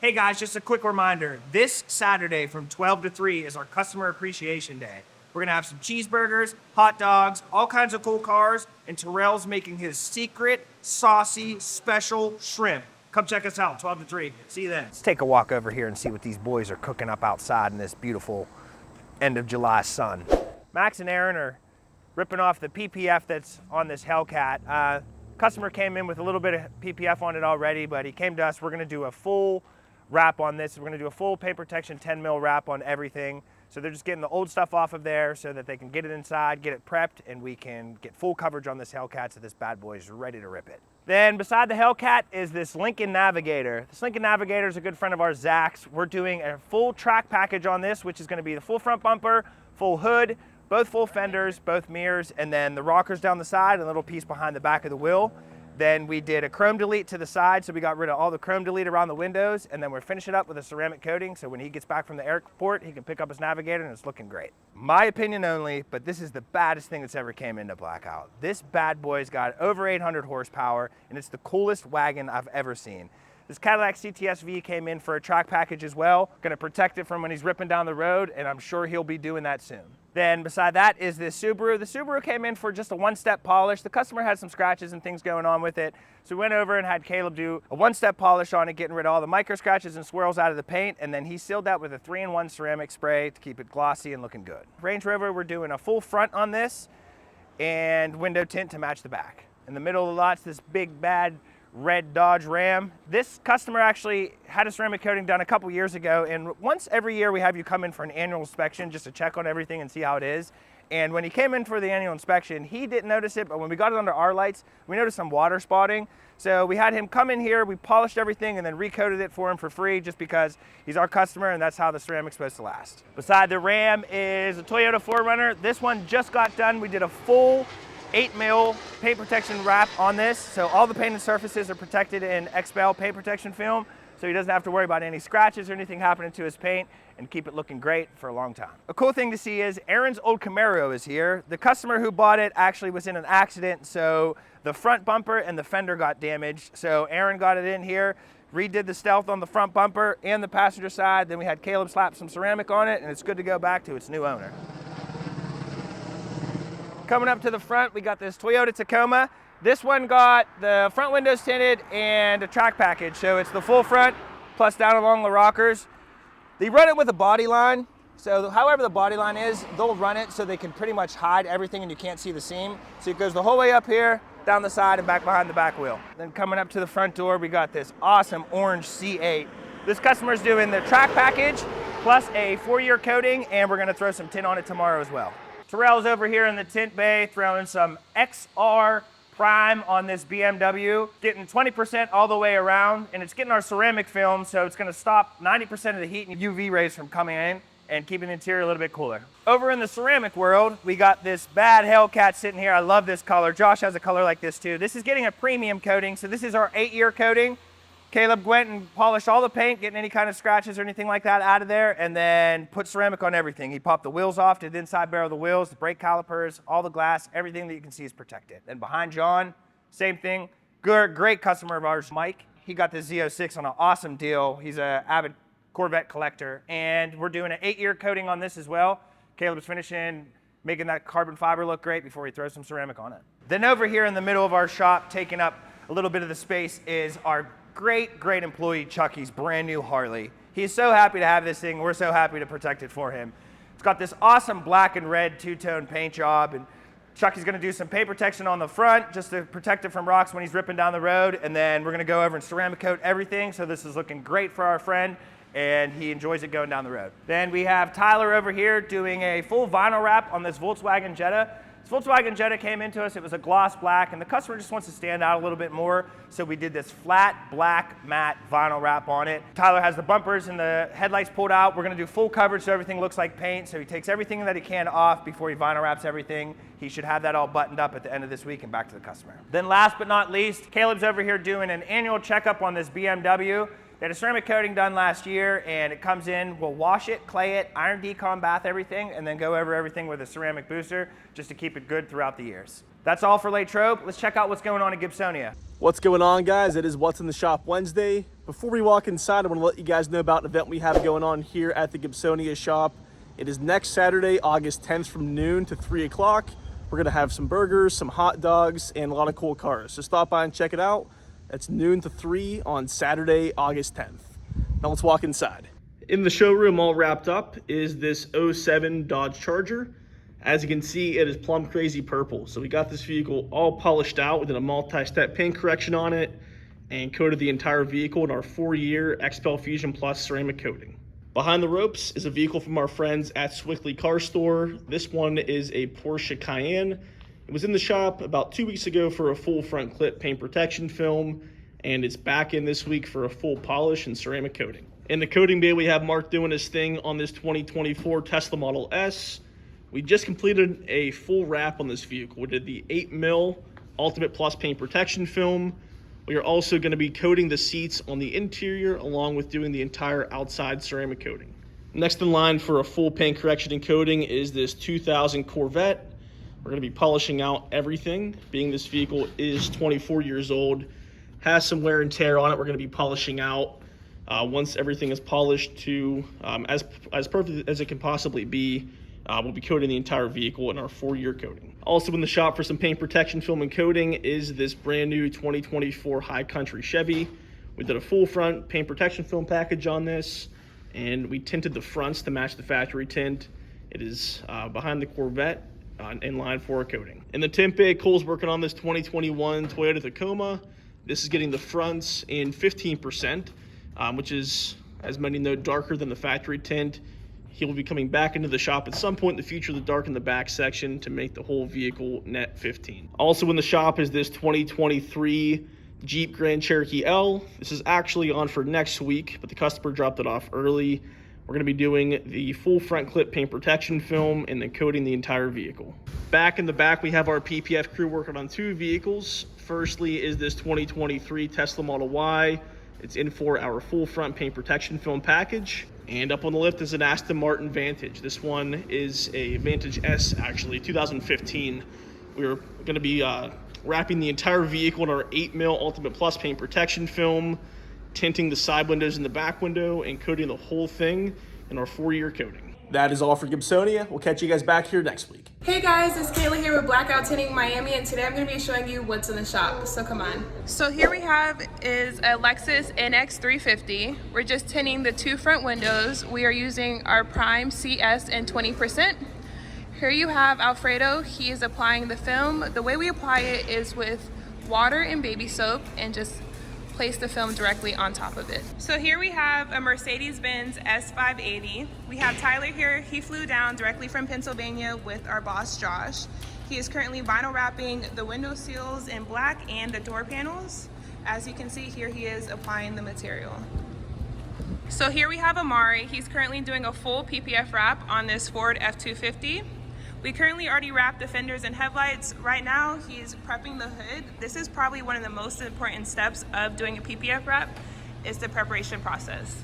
Hey guys, just a quick reminder. This Saturday from 12 to 3 is our Customer Appreciation Day. We're gonna have some cheeseburgers, hot dogs, all kinds of cool cars, and Terrell's making his secret, saucy, special shrimp. Come check us out, 12 to 3. See you then. Let's take a walk over here and see what these boys are cooking up outside in this beautiful end of July sun. Max and Aaron are ripping off the PPF that's on this Hellcat. Customer came in with a little bit of PPF on it already, but he came to us. We're gonna do a full wrap on this. We're gonna do a full paint protection 10 mil wrap on everything. So they're just getting the old stuff off of there so that they can get it inside, get it prepped, and we can get full coverage on this Hellcat so this bad boy is ready to rip it. Then beside the Hellcat is this Lincoln Navigator. This Lincoln Navigator is a good friend of ours, Zach's. We're doing a full track package on this, which is gonna be the full front bumper, full hood, both full fenders, both mirrors, and then the rockers down the side and a little piece behind the back of the wheel. Then we did a chrome delete to the side, so we got rid of all the chrome delete around the windows, and then we're finishing it up with a ceramic coating, so when he gets back from the airport, he can pick up his Navigator, and it's looking great. My opinion only, but this is the baddest thing that's ever came into Blackout. This bad boy's got over 800 horsepower, and it's the coolest wagon I've ever seen. This Cadillac CTS-V came in for a track package as well. Gonna protect it from when he's ripping down the road, and I'm sure he'll be doing that soon. Then beside that is this Subaru. The Subaru came in for just a one-step polish. The customer had some scratches and things going on with it. So we went over and had Caleb do a one-step polish on it, getting rid of all the micro scratches and swirls out of the paint. And then he sealed that with a 3-in-1 ceramic spray to keep it glossy and looking good. Range Rover, we're doing a full front on this and window tint to match the back. In the middle of the lot's this big bad red Dodge Ram. This customer actually had a ceramic coating done a couple years ago, and once every year we have you come in for an annual inspection just to check on everything and see how it is. And when he came in for the annual inspection, he didn't notice it, but when we got it under our lights, we noticed some water spotting. So we had him come in here, we polished everything and then recoated it for him for free just because he's our customer and that's how the ceramic's supposed to last. Beside the Ram is a Toyota 4Runner. This one just got done. We did a full 8 mil paint protection wrap on this. So all the painted surfaces are protected in xpel paint protection film. So he doesn't have to worry about any scratches or anything happening to his paint and keep it looking great for a long time. A cool thing to see is Aaron's old Camaro is here. The customer who bought it actually was in an accident. So the front bumper and the fender got damaged. So Aaron got it in here, redid the stealth on the front bumper and the passenger side. Then we had Caleb slap some ceramic on it and it's good to go back to its new owner. Coming up to the front, we got this Toyota Tacoma. This one got the front windows tinted and a track package. So it's the full front plus down along the rockers. They run it with a body line. So however the body line is, they'll run it so they can pretty much hide everything and you can't see the seam. So it goes the whole way up here, down the side and back behind the back wheel. Then coming up to the front door, we got this awesome orange C8. This customer's doing the track package plus a 4-year coating, and we're gonna throw some tint on it tomorrow as well. Terrell's over here in the tint bay throwing some XR Prime on this BMW, getting 20% all the way around, and it's getting our ceramic film, so it's gonna stop 90% of the heat and UV rays from coming in and keeping the interior a little bit cooler. Over in the ceramic world, we got this bad Hellcat sitting here. I love this color. Josh has a color like this too. This is getting a premium coating, so this is our 8-year coating. Caleb went and polished all the paint, getting any kind of scratches or anything like that out of there, and then put ceramic on everything. He popped the wheels off, did the inside barrel of the wheels, the brake calipers, all the glass, everything that you can see is protected. And behind John, same thing. Great customer of ours, Mike. He got this Z06 on an awesome deal. He's an avid Corvette collector, and we're doing an 8-year coating on this as well. Caleb was finishing, making that carbon fiber look great before he throws some ceramic on it. Then over here in the middle of our shop, taking up a little bit of the space, is our great employee Chucky's brand new Harley. He's so happy to have this thing. We're so happy to protect it for him. It's got this awesome black and red two-tone paint job, and Chucky's gonna do some paint protection on the front just to protect it from rocks when he's ripping down the road, and then we're gonna go over and ceramic coat everything, so this is looking great for our friend, and he enjoys it going down the road. Then we have Tyler over here doing a full vinyl wrap on this Volkswagen Jetta. This Volkswagen Jetta came into us, it was a gloss black, and the customer just wants to stand out a little bit more, so we did this flat black matte vinyl wrap on it. Tyler has the bumpers and the headlights pulled out. We're gonna do full coverage so everything looks like paint, so he takes everything that he can off before he vinyl wraps everything. He should have that all buttoned up at the end of this week and back to the customer. Then last but not least, Caleb's over here doing an annual checkup on this BMW. They had a ceramic coating done last year, and it comes in, we'll wash it, clay it, iron decon bath everything, and then go over everything with a ceramic booster just to keep it good throughout the years. That's all for Latrobe. Let's check out what's going on at Gibsonia. What's going on, guys? It is What's in the Shop Wednesday. Before we walk inside, I want to let you guys know about an event we have going on here at the Gibsonia shop. It is next Saturday, August 10th from noon to 3 o'clock. We're going to have some burgers, some hot dogs, and a lot of cool cars. So stop by and check it out. That's noon to 3 on Saturday, August 10th. Now let's walk inside. In the showroom, all wrapped up, is this '07 Dodge Charger. As you can see, it is plum crazy purple. So we got this vehicle all polished out. We did a multi-step paint correction on it and coated the entire vehicle in our 4-year xpel Fusion Plus ceramic coating. Behind the ropes is a vehicle from our friends at Swickley Car Store. This one is a Porsche Cayenne. It was in the shop about 2 weeks ago for a full front clip paint protection film, and it's back in this week for a full polish and ceramic coating. In the coating bay, we have Mark doing his thing on this 2024 Tesla Model S. We just completed a full wrap on this vehicle. We did the 8mm Ultimate Plus paint protection film. We are also going to be coating the seats on the interior along with doing the entire outside ceramic coating. Next in line for a full paint correction and coating is this 2000 Corvette. We're going to be polishing out everything, being this vehicle is 24 years old, has some wear and tear on it. We're going to be polishing out once everything is polished to as perfect as it can possibly be. We'll be coating the entire vehicle in our 4-year coating. Also in the shop for some paint protection film and coating is this brand new 2024 High Country Chevy. We did a full front paint protection film package on this, and we tinted the fronts to match the factory tint. It is behind the Corvette in line for a coating. In the tint bay, Cole's working on this 2021 Toyota Tacoma. This is getting the fronts in 15%, which is, as many know, darker than the factory tint. He will be coming back into the shop at some point in the future to darken the back section to make the whole vehicle net 15. Also in the shop is this 2023 Jeep Grand Cherokee L. This is actually on for next week, but the customer dropped it off early. We're going to be doing the full front clip paint protection film and then coating the entire vehicle. Back in the back, we have our PPF crew working on 2 vehicles. Firstly is this 2023 Tesla Model Y. It's in for our full front paint protection film package. And up on the lift is an Aston Martin Vantage. This one is a Vantage S, actually, 2015. We're going to be wrapping the entire vehicle in our 8mm Ultimate Plus paint protection film, tinting the side windows and the back window, and coating the whole thing in our 4-year coating. That is all for Gibsonia. We'll catch you guys back here next week. Hey guys, it's Kayla here with Blackout Tinting Miami, and today I'm going to be showing you what's in the shop, so come on. So here we have is a Lexus NX 350. We're just tinting the 2 front windows. We are using our Prime CS in 20%. Here you have Alfredo. He is applying the film. The way we apply it is with water and baby soap and just place the film directly on top of it. So here we have a Mercedes-Benz S580. We have Tyler here. He flew down directly from Pennsylvania with our boss Josh. He is currently vinyl wrapping the window seals in black and the door panels. As you can see here, he is applying the material. So here we have Amari. He's currently doing a full PPF wrap on this Ford F-250. We currently already wrapped the fenders and headlights. Right now, he's prepping the hood. This is probably one of the most important steps of doing a PPF wrap, is the preparation process.